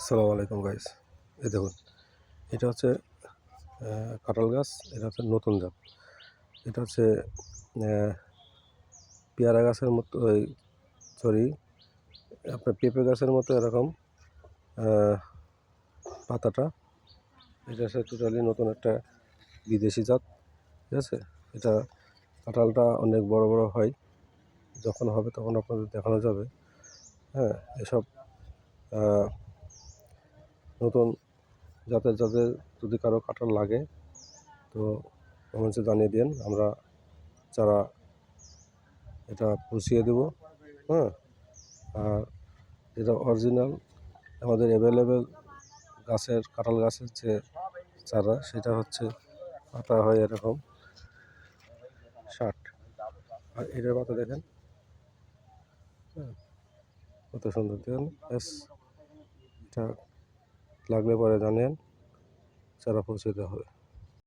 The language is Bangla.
আসসালামু আলাইকুম গাইস। এই দেখুন, এটা হচ্ছে কাঁঠাল গাছ। এটা হচ্ছে নতুন জাত। এটা হচ্ছে পেয়ারা গাছের মতো, সরি, আপনার পেঁপে গাছের মতো এরকম পাতাটা। এটা হচ্ছে টোটালি নতুন একটা বিদেশি জাত। ঠিক আছে, এটা কাঁঠালটা অনেক বড় বড় হয়। যখন হবে তখন আপনাদের দেখানো যাবে। হ্যাঁ, এসব নতুন জাতের যদি কারো কাঁঠাল লাগে তো কমেন্টসে জানিয়ে দিন, আমরা চারা এটা পুষিয়ে দেবো। হ্যাঁ, আর যেটা অরিজিনাল আমাদের অ্যাভেলেবেল কাঁঠাল গাছের যে চারা, সেটা হচ্ছে পাতা হয় এরকম 60। আর এটার পাতা দেখেন, হ্যাঁ, কত সুন্দর দেখেন। ব্যাস, এটা লাগলে পরে জানেন, চারা পৌঁছে দেওয়া হবে।